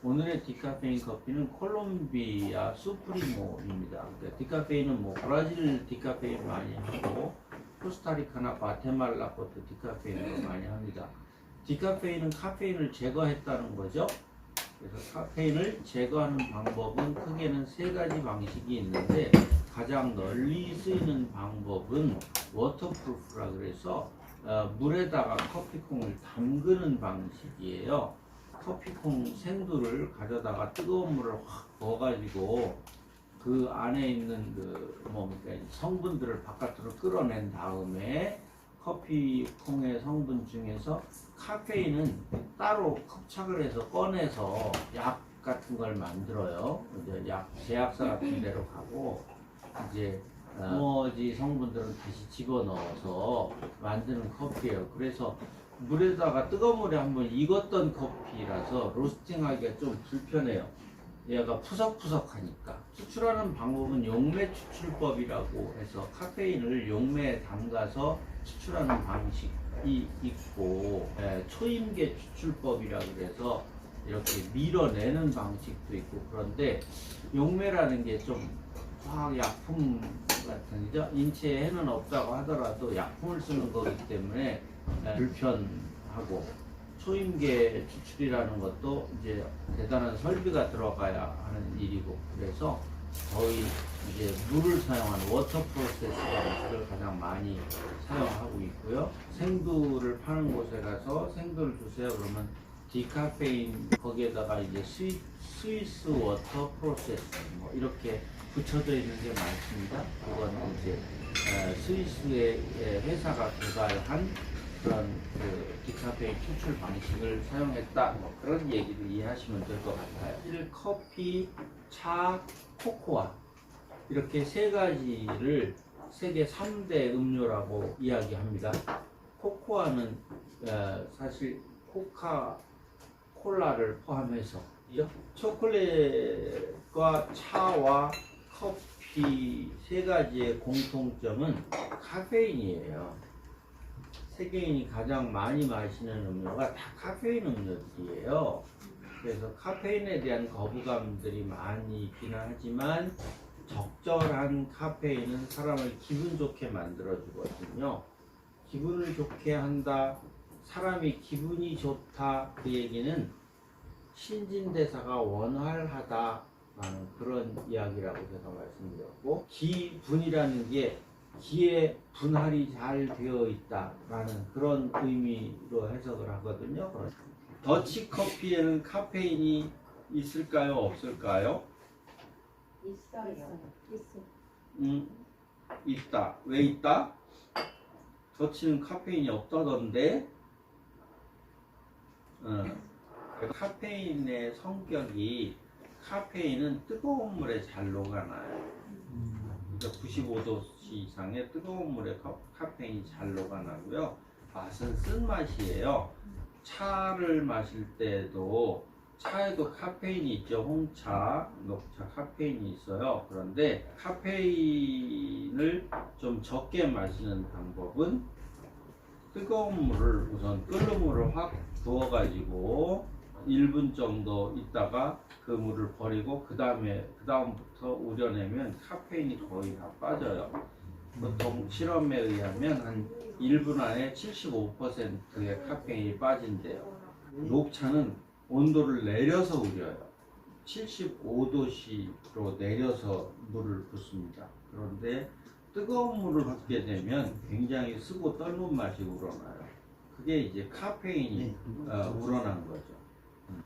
오늘의 디카페인 커피는 콜롬비아 수프리모입니다. 그러니까 디카페인은 뭐 브라질 디카페인 많이 하고 코스타리카나 과테말라 것도 디카페인을 많이 합니다. 디카페인은 카페인을 제거했다는 거죠. 그래서 카페인을 제거하는 방법은 크게는 세 가지 방식이 있는데 가장 널리 쓰이는 방법은 워터프루프라 그래서 물에다가 커피콩을 담그는 방식이에요. 커피콩 생두를 가져다가 뜨거운 물을 확 부어가지고 그 안에 있는 성분들을 바깥으로 끌어낸 다음에 커피콩의 성분 중에서 카페인은 따로 흡착을 해서 꺼내서 약 같은 걸 만들어요. 이제 제약사 같은 데로 가고 이제 나머지 성분들은 다시 집어넣어서 만드는 커피예요. 그래서 물에다가 뜨거운 물에 한번 익었던 커피라서 로스팅하기가 좀 불편해요. 얘가 푸석푸석하니까. 추출하는 방법은 용매 추출법이라고 해서 카페인을 용매에 담가서 추출하는 방식이 있고, 초임계 추출법이라고 해서 이렇게 밀어내는 방식도 있고, 그런데 용매라는 게 좀 화학약품 같은 거죠. 인체에 해는 없다고 하더라도 약품을 쓰는 거기 때문에 불편하고, 초임계 추출이라는 것도 이제 대단한 설비가 들어가야 하는 일이고, 그래서 거의 이제 물을 사용하는 워터 프로세스 방식을 가장 많이 사용하고 있고요. 생두를 파는 곳에 가서 생두를 주세요 그러면 디카페인 거기에다가 이제 스위스 워터 프로세스 뭐 이렇게 붙여져 있는 게 많습니다. 그건 이제 스위스의 회사가 개발한 그런 디카페인 추출 방식을 사용했다, 뭐 그런 얘기를 이해하시면 될 것 같아요. 커피, 차, 코코아 이렇게 세 가지를 세계 3대 음료라고 이야기합니다. 코코아는 사실 콜라를 포함해서 초콜릿과 차와 커피 세 가지의 공통점은 카페인이에요. 세계인이 가장 많이 마시는 음료가 다 카페인 음료들이에요. 그래서 카페인에 대한 거부감들이 많이 있기는 하지만 적절한 카페인은 사람을 기분 좋게 만들어 주거든요. 기분을 좋게 한다, 사람이 기분이 좋다, 그 얘기는 신진대사가 원활하다라는 그런 이야기라고 제가 말씀드렸고, 기분이라는 게 기의 분할이 잘 되어 있다라는 그런 의미로 해석을 하거든요. 더치 커피에는 카페인이 있을까요? 없을까요? 있어요. 있다. 왜 있다? 더치는 카페인이 없다던데. 카페인의 성격이, 카페인은 뜨거운 물에 잘 녹아나요. 95도 이상의 뜨거운 물에 카페인이 잘 녹아나고요. 맛은 쓴맛이에요. 차를 마실 때도 차에도 카페인이 있죠. 홍차, 녹차 카페인이 있어요. 그런데 카페인을 좀 적게 마시는 방법은 뜨거운 물을 우선 끓는 물을 확 부어가지고 1분 정도 있다가 그 물을 버리고 그 다음부터 우려내면 카페인이 거의 다 빠져요. 보통 실험에 의하면 한 1분 안에 75%의 카페인이 빠진대요. 녹차는 온도를 내려서 우려요. 75도씨로 내려서 물을 붓습니다. 그런데 뜨거운 물을 붓게 되면 굉장히 쓰고 떫은 맛이 우러나요. 그게 이제 카페인이 우러난 거죠.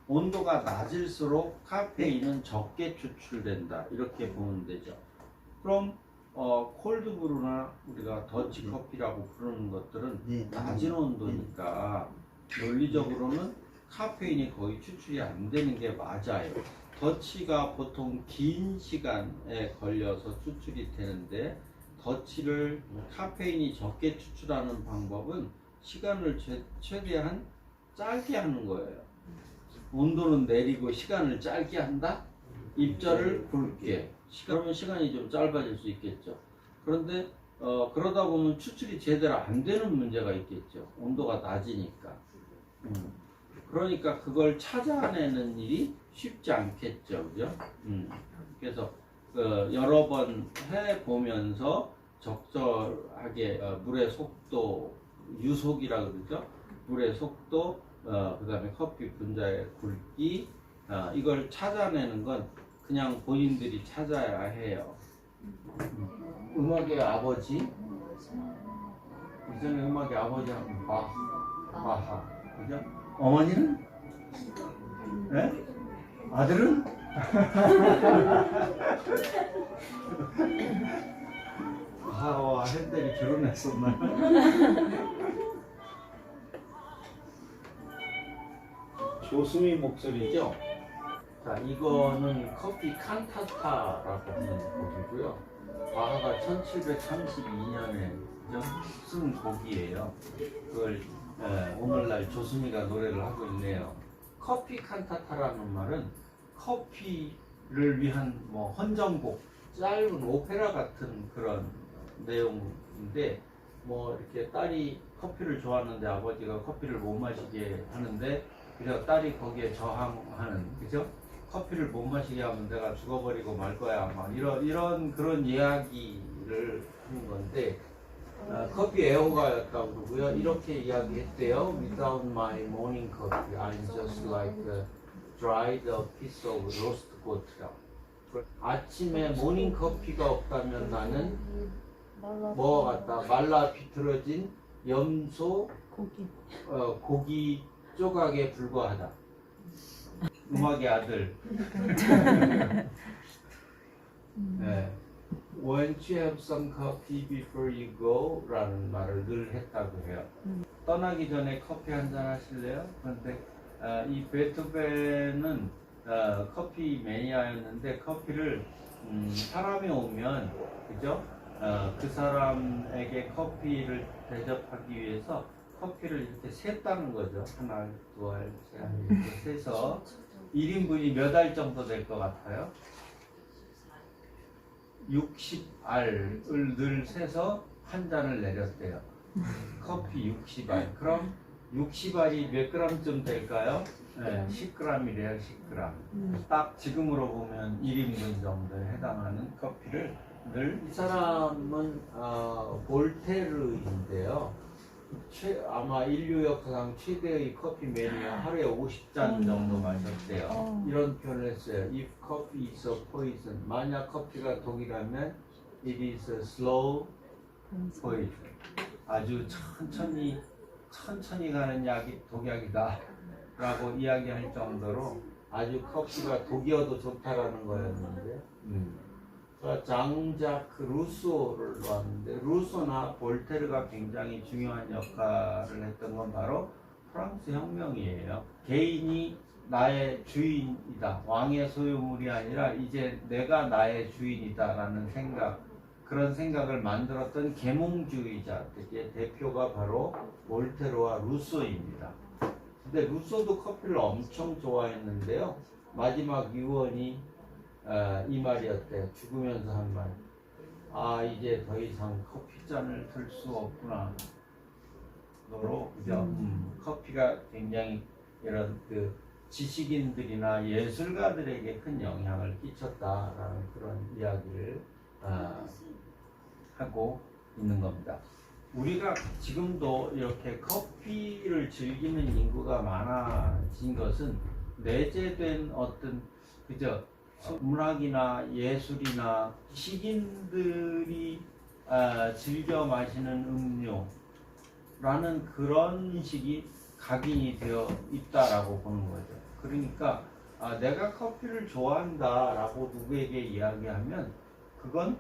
온도가 낮을수록 카페인은 적게 추출된다, 이렇게 보면 되죠. 그럼 콜드브루나 우리가 더치 커피라고 부르는 것들은 낮은 온도니까 논리적으로는 카페인이 거의 추출이 안 되는 게 맞아요. 더치가 보통 긴 시간에 걸려서 추출이 되는데, 더치를 카페인이 적게 추출하는 방법은 시간을 최대한 짧게 하는 거예요. 온도는 내리고 시간을 짧게 한다? 입자를 굵게. 그러면 시간이 좀 짧아질 수 있겠죠. 그런데 그러다 보면 추출이 제대로 안 되는 문제가 있겠죠. 온도가 낮으니까. 그러니까 그걸 찾아내는 일이 쉽지 않겠죠, 그죠? 그래서 여러 번 해보면서 적절하게 물의 속도, 유속이라 그러죠. 물의 속도, 그 다음에 커피 분자의 굵기, 이걸 찾아내는 건 그냥 본인들이 찾아야 해요. 음악의 아버지, 이전에 음악의 아버지하고 바하, 그죠? 어머니는? 네? 아들은? 바하와 핸델이 결혼했었나요? 조수미 목소리죠? 자, 이거는 커피 칸타타라고 하는 곡이고요. 바하가 1732년에 쓴 곡이에요. 그걸 오늘날 조수미가 노래를 하고 있네요. 커피 칸타타라는 말은 커피를 위한 뭐 헌정곡, 짧은 오페라 같은 그런 내용인데, 뭐 이렇게 딸이 커피를 좋아하는데 아버지가 커피를 못 마시게 하는데, 그래서 딸이 거기에 저항하는, 그죠? 커피를 못 마시게 하면 내가 죽어버리고 말 거야, 막 이런 그런 이야기를 하는 건데, 커피 애호가였다고 그러고요. 이렇게 이야기했대요. Without my morning coffee, I'm just like a dried piece of roast goat라고. 아침에 모닝 커피가 없다면 나는 뭐와 같다? 말라 비틀어진 염소 고기 조각에 불과하다. 음악의 아들. 네. Won't you have some coffee before you go? 라는 말을 늘 했다고 해요. 떠나기 전에 커피 한잔 하실래요? 그런데 이 베토벤은 커피 매니아였는데 커피를 사람이 오면, 그죠? 그 사람에게 커피를 대접하기 위해서 커피를 이렇게 셌다는 거죠. 하나, 두 알, 세 알 이렇게 세서 1인분이 몇 알 정도 될 것 같아요? 60알을 늘 세서 한 잔을 내렸대요. 커피 60알. 그럼 60알이 몇 그램쯤 될까요? 네, 10g이래요, 10g. 딱 지금으로 보면 1인분 정도에 해당하는 커피를 늘. 이 사람은 볼테르인데요. 아마 인류 역사상 최대의 커피 매니아, 하루에 50잔 정도 마셨대요. 이런 표현을 했어요. If coffee is a poison, 만약 커피가 독이라면 it is a slow poison. 아주 천천히 가는 독약이다 라고 이야기할 정도로 아주 커피가 독이어도 좋다라는 거였는데, 장자크 루소를 놓았는데, 루소나 볼테르가 굉장히 중요한 역할을 했던 건 바로 프랑스 혁명이에요. 개인이 나의 주인이다, 왕의 소유물이 아니라 이제 내가 나의 주인이다 라는 생각, 그런 생각을 만들었던 계몽주의자들의 대표가 바로 볼테르와 루소입니다. 근데 루소도 커피를 엄청 좋아했는데요. 마지막 유언이 이 말이었대요. 죽으면서 한 말. 아, 이제 더 이상 커피잔을 들 수 없구나. 너로, 그죠? 커피가 굉장히 이런 그 지식인들이나 예술가들에게 큰 영향을 끼쳤다라는 그런 이야기를 하고 있는 겁니다. 우리가 지금도 이렇게 커피를 즐기는 인구가 많아진 것은 내재된 어떤, 그죠? 문학이나 예술이나 시인들이 즐겨 마시는 음료라는 그런 식이 각인이 되어 있다라고 보는 거죠. 그러니까 내가 커피를 좋아한다라고 누구에게 이야기하면 그건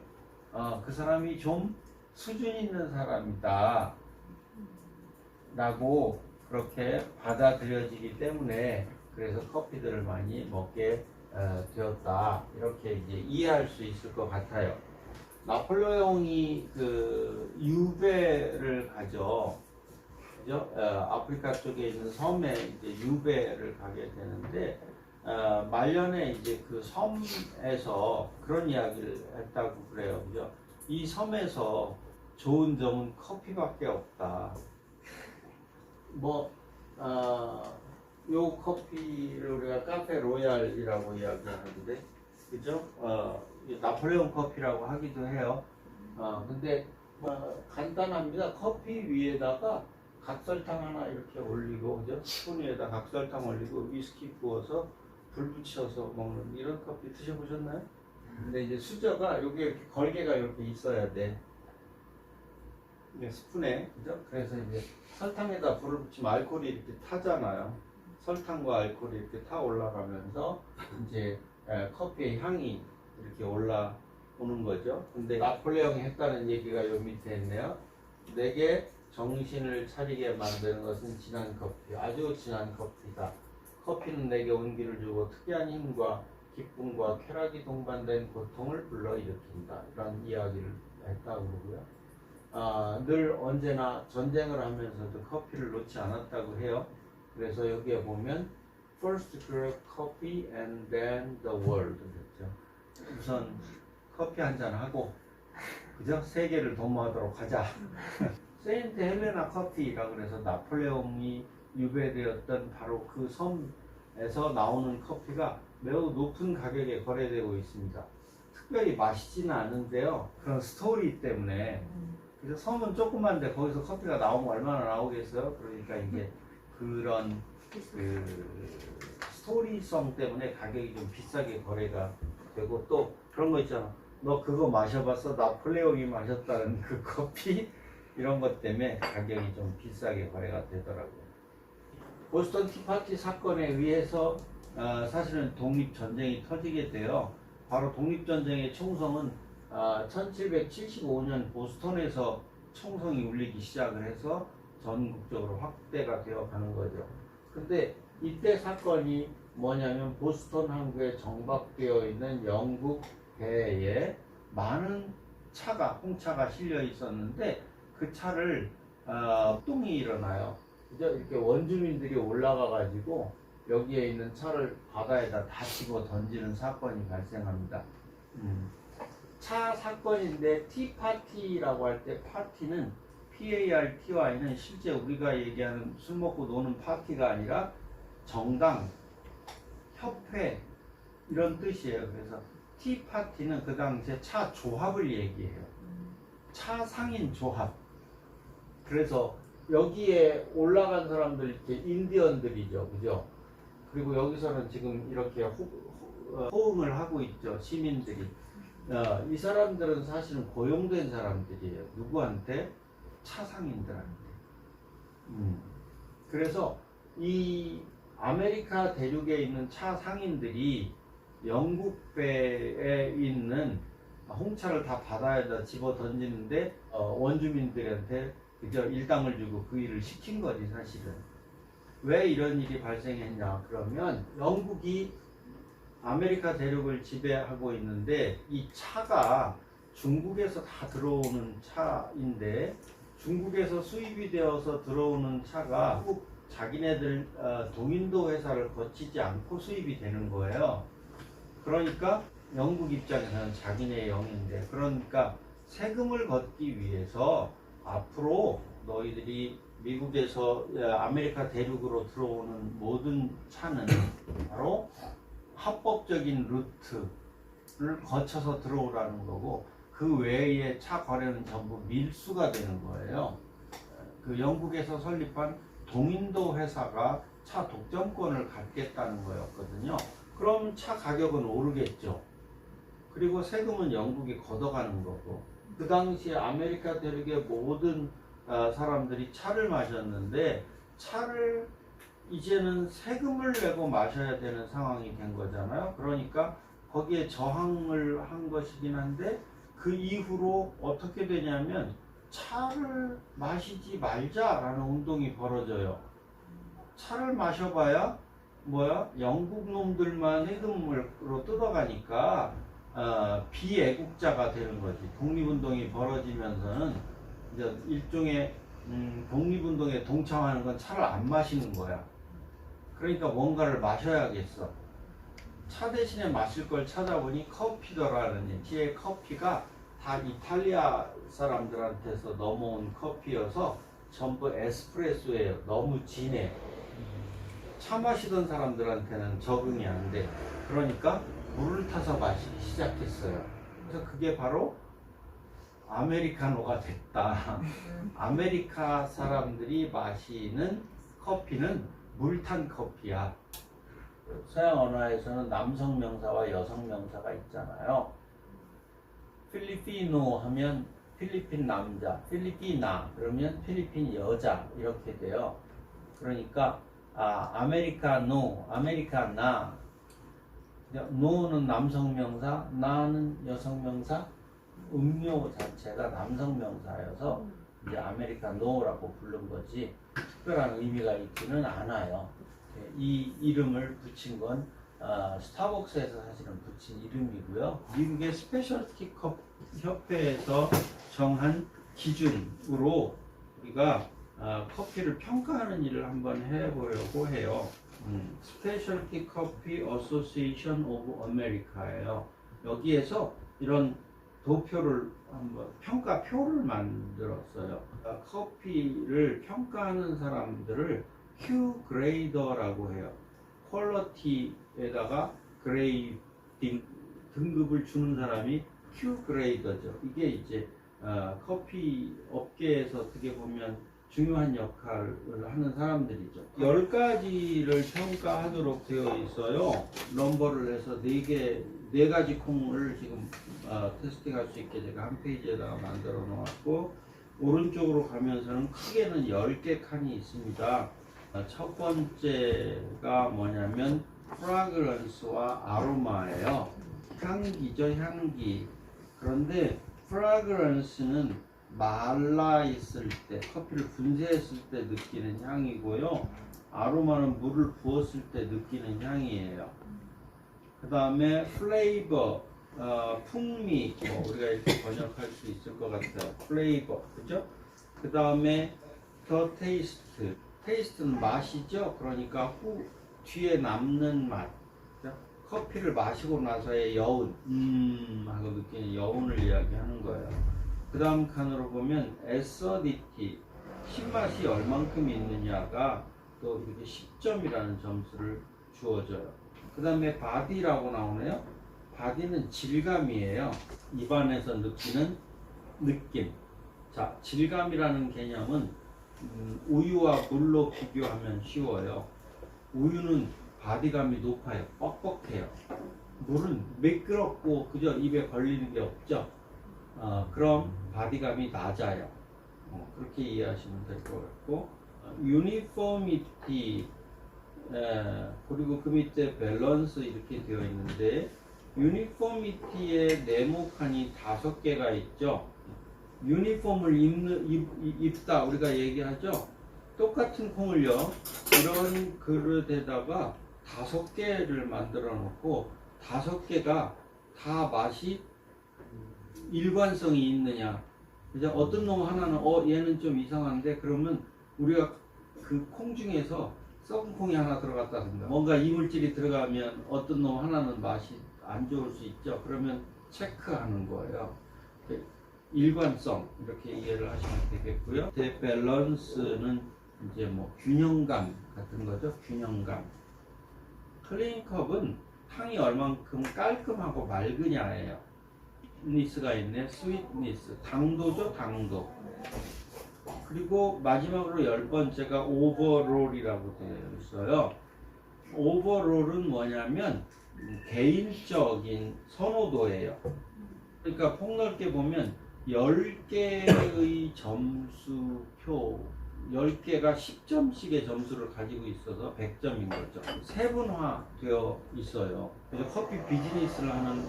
그 사람이 좀 수준 있는 사람이다 라고 그렇게 받아들여지기 때문에, 그래서 커피들을 많이 먹게 되었다, 이렇게 이제 이해할 수 있을 것 같아요. 나폴레옹이 그 유배를 가죠. 그죠? 아프리카 쪽에 있는 섬에 이제 유배를 가게 되는데, 말년에 이제 그 섬에서 그런 이야기를 했다고 그래요. 그죠? 이 섬에서 좋은 점은 커피밖에 없다. 뭐 요 커피를 우리가 카페 로얄이라고 이야기하는데, 그죠? 이 나폴레옹 커피라고 하기도 해요. 근데 간단합니다. 커피 위에다가 각설탕 하나 이렇게 올리고, 그죠? 스푼 위에다 각설탕 올리고 위스키 부어서 불 붙여서 먹는 이런 커피 드셔보셨나요? 근데 이제 수저가 여기 이렇게 걸개가 이렇게 있어야 돼. 이게 스푼에, 그죠? 그래서 이제 설탕에다 불을 붙이면 알코올이 이렇게 타잖아요. 설탕과 알코올이 이렇게 타 올라가면서 이제 커피의 향이 이렇게 올라오는 거죠. 근데 나폴레옹이 했다는 얘기가 요 밑에 있네요. 내게 정신을 차리게 만드는 것은 진한 커피, 아주 진한 커피다. 커피는 내게 온기를 주고 특이한 힘과 기쁨과 쾌락이 동반된 고통을 불러일으킨다. 이런 이야기를 했다고 그러고요. 늘 언제나 전쟁을 하면서도 커피를 놓지 않았다고 해요. 그래서 여기에 보면 First grab coffee and then the world. 그렇죠. 우선 커피 한잔 하고, 그죠? 세계를 도모하도록 하자. 세인트 헬레나 커피라고 그래서 나폴레옹이 유배되었던 바로 그 섬에서 나오는 커피가 매우 높은 가격에 거래되고 있습니다. 특별히 맛있지는 않은데요. 그런 스토리 때문에. 그래서 섬은 조그만데 거기서 커피가 나오면 얼마나 나오겠어요? 그러니까 이제 그런 스토리성 때문에 가격이 좀 비싸게 거래가 되고, 또 그런 거 있잖아. 너 그거 마셔봤어? 나폴레옹이 마셨다는 그 커피? 이런 것 때문에 가격이 좀 비싸게 거래가 되더라고요. 보스턴 티파티 사건에 의해서 사실은 독립전쟁이 터지게 돼요. 바로 독립전쟁의 총성은 1775년 보스턴에서 총성이 울리기 시작을 해서 전국적으로 확대가 되어 가는 거죠. 근데 이때 사건이 뭐냐면 보스턴 항구에 정박되어 있는 영국 배에 많은 차가, 홍차가 실려 있었는데 그 차를 폭동이 일어나요. 그죠? 이렇게 원주민들이 올라가 가지고 여기에 있는 차를 바다에다 다 집어 던지는 사건이 발생합니다. 차 사건인데 티파티라고 할 때 파티는 PARTY는 실제 우리가 얘기하는 술 먹고 노는 파티가 아니라 정당, 협회 이런 뜻이에요. 그래서 티파티는 그 당시에 차 조합을 얘기해요. 차 상인 조합. 그래서 여기에 올라간 사람들 이렇게 인디언들이죠, 그죠? 그리고 여기서는 지금 이렇게 호응을 하고 있죠, 시민들이. 이 사람들은 사실은 고용된 사람들이에요. 누구한테? 차상인들한테. 그래서 이 아메리카 대륙에 있는 차 상인들이 영국 배에 있는 홍차를 다 바다에다 집어 던지는데 원주민들한테 그저 일당을 주고 그 일을 시킨 거지 사실은. 왜 이런 일이 발생했냐 그러면 영국이 아메리카 대륙을 지배하고 있는데 이 차가 중국에서 다 들어오는 차인데 중국에서 수입이 되어서 들어오는 차가 한국 자기네들 동인도 회사를 거치지 않고 수입이 되는 거예요. 그러니까 영국 입장에서는 자기네 영인데, 그러니까 세금을 걷기 위해서 앞으로 너희들이 미국에서 아메리카 대륙으로 들어오는 모든 차는 바로 합법적인 루트를 거쳐서 들어오라는 거고, 그 외의 차 거래는 전부 밀수가 되는 거예요. 그 영국에서 설립한 동인도 회사가 차 독점권을 갖겠다는 거였거든요. 그럼 차 가격은 오르겠죠. 그리고 세금은 영국이 걷어가는 거고, 그 당시에 아메리카 대륙의 모든 사람들이 차를 마셨는데 차를 이제는 세금을 내고 마셔야 되는 상황이 된 거잖아요. 그러니까 거기에 저항을 한 것이긴 한데 그 이후로 어떻게 되냐면 차를 마시지 말자라는 운동이 벌어져요. 차를 마셔봐야 뭐야? 영국 놈들만 세금으로 뜯어가니까 비애국자가 되는 거지. 독립운동이 벌어지면서는 이제 일종의 독립운동에 동참하는 건 차를 안 마시는 거야. 그러니까 뭔가를 마셔야겠어. 차 대신에 마실 걸 찾아보니 커피더라는 얘기의 커피가 다 이탈리아 사람들한테서 넘어온 커피여서 전부 에스프레소예요. 너무 진해. 차 마시던 사람들한테는 적응이 안 돼. 그러니까 물을 타서 마시기 시작했어요. 그래서 그게 바로 아메리카노가 됐다. 아메리카 사람들이 마시는 커피는 물탄 커피야. 서양 언어에서는 남성 명사와 여성 명사가 있잖아요. 필리피노 하면 필리핀 남자, 필리피나 그러면 필리핀 여자 이렇게 돼요. 그러니까 아메리카노, 아메리카나, 노는 남성 명사, 나는 여성 명사, 음료 자체가 남성 명사여서 이제 아메리카노라고 부른 거지 특별한 의미가 있지는 않아요. 이 이름을 붙인 건 스타벅스에서 사실은 붙인 이름이고요. 미국의 스페셜티 컵 협회에서 정한 기준으로 우리가 커피를 평가하는 일을 한번 해보려고 해요. 스페셜티 커피 어소시에이션 오브 아메리카예요. 여기에서 이런 도표를 한번 평가표를 만들었어요. 커피를 평가하는 사람들을 Q 그레이더라고 해요. 퀄리티에다가 그레이딩 등급을 주는 사람이 Q 그레이더죠. 이게 이제 커피 업계에서 어떻게 보면 중요한 역할을 하는 사람들이죠. 10가지를 평가하도록 되어 있어요. 넘버를 해서 4가지 콩을 지금 테스팅할 수 있게 제가 한 페이지에다가 만들어 놓았고, 오른쪽으로 가면서는 크게는 10개 칸이 있습니다. 첫 번째가 뭐냐면 프라그런스와 아로마예요. 향기죠, 향기. 그런데 프라그런스는 말라 있을 때, 커피를 분쇄했을 때 느끼는 향이고요. 아로마는 물을 부었을 때 느끼는 향이에요. 그 다음에 플레이버, 풍미, 우리가 이렇게 번역할 수 있을 것 같아요. 플레이버, 그죠? 그 다음에 더 테이스트, 테이스트는 맛이죠. 그러니까 뒤에 남는 맛. 커피를 마시고 나서의 여운, 하고 느끼는 여운을 이야기하는 거예요. 그 다음 칸으로 보면 에서디티, 신맛이 얼만큼 있느냐가 또 이렇게 10점이라는 점수를 주어져요. 그 다음에 바디라고 나오네요. 바디는 질감이에요. 입안에서 느끼는 느낌. 자, 질감이라는 개념은 우유와 물로 비교하면 쉬워요. 우유는 바디감이 높아요. 뻑뻑해요. 물은 매끄럽고 그저 입에 걸리는 게 없죠. 그럼 바디감이 낮아요. 그렇게 이해하시면 될 것 같고, 유니포미티, 그리고 그 밑에 밸런스 이렇게 되어 있는데, 유니포미티의 네모칸이 5개가 있죠. 유니폼을 입다 우리가 얘기하죠. 똑같은 콩을요, 이런 그릇에다가 5개를 만들어 놓고 5개가 다 맛이 일관성이 있느냐. 이제 어떤 놈 하나는 얘는 좀 이상한데, 그러면 우리가 그 콩 중에서 썩은 콩이 하나 들어갔다든가 뭔가 이물질이 들어가면 어떤 놈 하나는 맛이 안 좋을 수 있죠. 그러면 체크하는 거예요. 일관성 이렇게 이해를 하시면 되겠고요. 밸런스는 이제 뭐 균형감 같은 거죠. 균형감. 클린컵은 향이 얼만큼 깔끔하고 맑으냐예요. 니스가 있네. 스윗니스, 당도죠, 당도. 그리고 마지막으로 10번째가 오버롤이라고 되어 있어요. 오버롤은 뭐냐면 개인적인 선호도예요. 그러니까 폭넓게 보면 10개의 점수표, 10개가 10점씩의 점수를 가지고 있어서 100점인 거죠. 세분화되어 있어요. 그래서 커피 비즈니스를 하는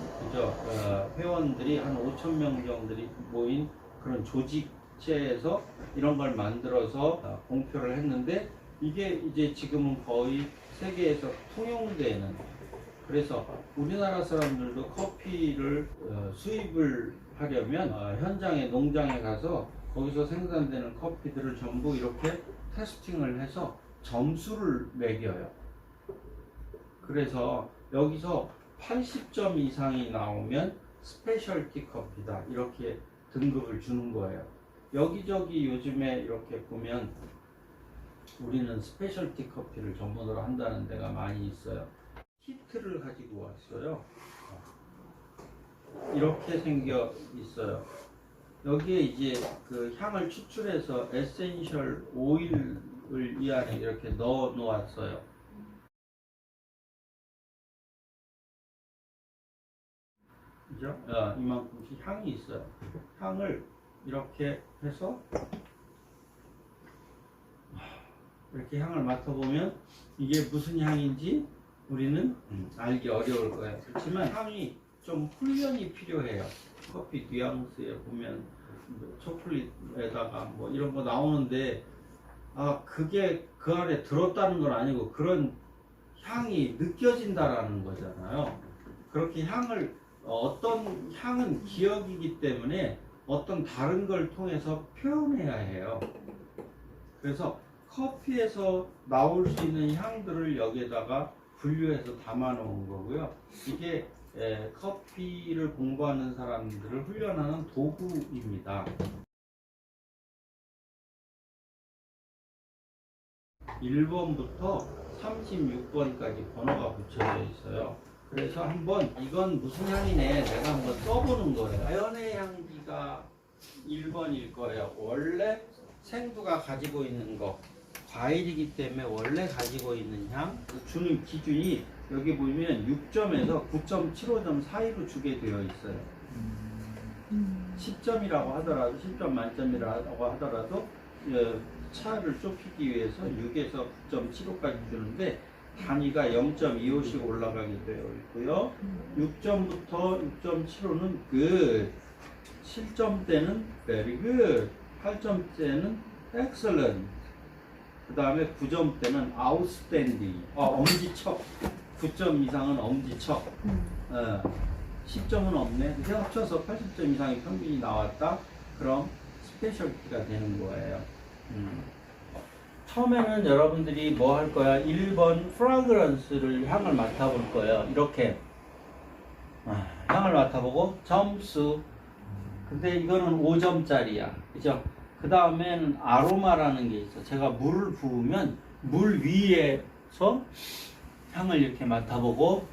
회원들이 한 5,000명 정도들이 모인 그런 조직체에서 이런 걸 만들어서 공표를 했는데, 이게 이제 지금은 거의 세계에서 통용되는, 그래서 우리나라 사람들도 커피를 수입을 하려면 현장에 농장에 가서 거기서 생산되는 커피들을 전부 이렇게 테스팅을 해서 점수를 매겨요. 그래서 여기서 80점 이상이 나오면 스페셜티 커피다 이렇게 등급을 주는 거예요. 여기저기 요즘에 이렇게 보면 우리는 스페셜티 커피를 전문으로 한다는 데가 많이 있어요. 키트를 가지고 왔어요. 이렇게 생겨 있어요. 여기에 이제 그 향을 추출해서 에센셜 오일을 이 안에 이렇게 넣어 놓았어요. 그죠? 이만큼씩 향이 있어요. 향을 이렇게 해서 이렇게 향을 맡아보면 이게 무슨 향인지 우리는 알기 어려울 거예요. 그렇지만 향이 좀 훈련이 필요해요. 커피 뉘앙스에 보면 뭐 초콜릿에다가 뭐 이런 거 나오는데 그게 그 안에 들었다는 건 아니고 그런 향이 느껴진다라는 거잖아요. 그렇게 향을 어떤 향은 기억이기 때문에 어떤 다른 걸 통해서 표현해야 해요. 그래서 커피에서 나올 수 있는 향들을 여기에다가 분류해서 담아 놓은 거고요. 이게 커피를 공부하는 사람들을 훈련하는 도구입니다. 1번부터 36번까지 번호가 붙여져 있어요. 그래서 한번 이건 무슨 향이네 내가 한번 써보는 거예요. 자연의 향기가 1번일 거예요. 원래 생두가 가지고 있는 거 과일이기 때문에 원래 가지고 있는 향 주는 기준이 여기 보면 6점에서 9.75점 사이로 주게 되어 있어요. 10점이라고 하더라도 10점 만점이라고 하더라도 차를 좁히기 위해서 6에서 9.75까지 주는데 단위가 0.25씩 올라가게 되어 있고요. 6점부터 6.75는 good, 7점대는 very good, 8점대는 excellent, 그 다음에 9점대는 outstanding, 엄지척, 9점 이상은 엄지척, 10점은 없네. 그래서 합쳐서 80점 이상의 평균이 나왔다. 그럼 스페셜티가 되는 거예요. 처음에는 여러분들이 뭐 할 거야? 1번 프라그런스를 향을 맡아볼 거예요. 이렇게 향을 맡아보고 점수. 근데 이거는 5점짜리야. 그죠? 그 다음에는 아로마라는 게 있어. 제가 물을 부으면 물 위에서 향을 이렇게 맡아보고,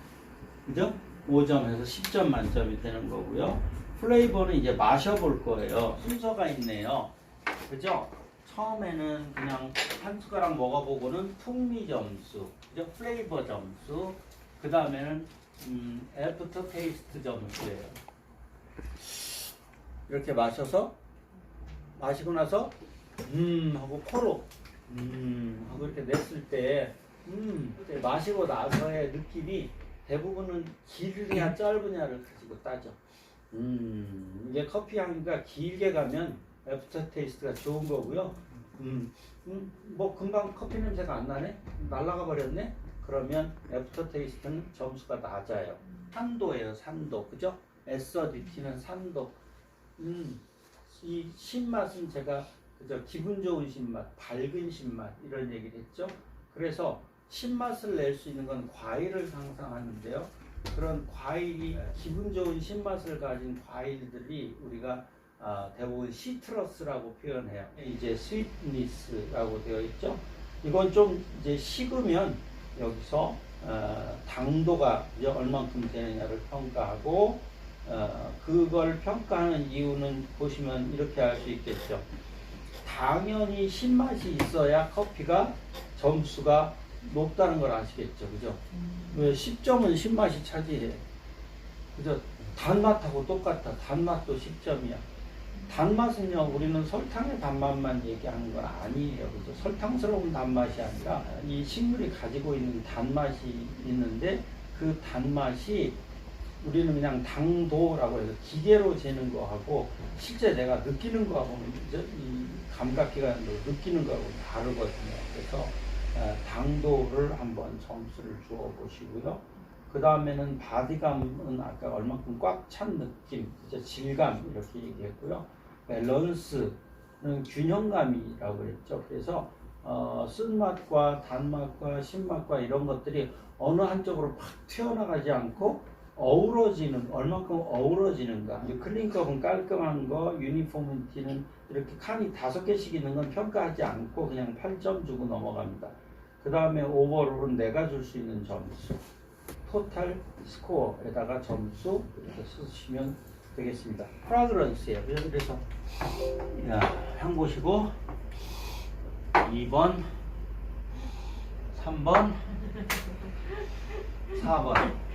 그죠? 5점에서 10점 만점이 되는 거고요. 플레이버는 이제 마셔볼 거예요. 순서가 있네요. 그죠? 처음에는 그냥 한 숟가락 먹어보고는 풍미 점수, 그죠? 플레이버 점수, 그 다음에는 애프터 테이스트 점수예요. 이렇게 마시고 나서 하고 코로 하고 이렇게 냈을 때 마시고 나서의 느낌이 대부분은 길으냐 짧으냐를 가지고 따져. 이게 커피 향기가 길게 가면 애프터 테이스트가 좋은 거고요. 뭐 금방 커피 냄새가 안 나네? 날아가 버렸네? 그러면 애프터 테이스트는 점수가 낮아요. 산도예요, 산도. 그죠? 애서디티는 산도. 이 신맛은 제가 그죠? 기분 좋은 신맛, 밝은 신맛 이런 얘기를 했죠. 그래서 신맛을 낼 수 있는 건 과일을 상상하는데요. 그런 과일이 기분 좋은 신맛을 가진 과일들이 우리가 대부분 시트러스라고 표현해요. 이제 스위트니스라고 되어 있죠. 이건 좀 이제 식으면 여기서 당도가 이제 얼만큼 되느냐를 평가하고, 그걸 평가하는 이유는 보시면 이렇게 알 수 있겠죠. 당연히 신맛이 있어야 커피가 점수가 높다는 걸 아시겠죠, 그죠? 왜 10점은 신맛이 차지해, 그죠? 단맛하고 똑같아. 단맛도 10점이야. 단맛은요, 우리는 설탕의 단맛만 얘기하는 건 아니에요, 그죠? 설탕스러운 단맛이 아니라 이 식물이 가지고 있는 단맛이 있는데 그 단맛이 우리는 그냥 당도라고 해서 기계로 재는 거하고 실제 내가 느끼는 거하고는 이 감각기관으로 느끼는 거하고 다르거든요. 그래서 당도를 한번 점수를 주어 보시고요. 그 다음에는 바디감은 아까 얼만큼 꽉 찬 느낌, 이제 질감 이렇게 얘기했고요. 밸런스는 균형감이라고 그랬죠. 그래서 쓴맛과 단맛과 신맛과 이런 것들이 어느 한쪽으로 팍 튀어나가지 않고 어우러지는 얼만큼 어우러지는가. 이제 클린컵은 깔끔한 거, 유니폼티는 이렇게 칸이 5개씩 있는 건 평가하지 않고 그냥 8점 주고 넘어갑니다. 그 다음에 오버롤은 내가 줄 수 있는 점수, 토탈 스코어에다가 점수 이렇게 쓰시면 되겠습니다. 프라그런스예요. 그래서 향 보시고 2번, 3번, 4번.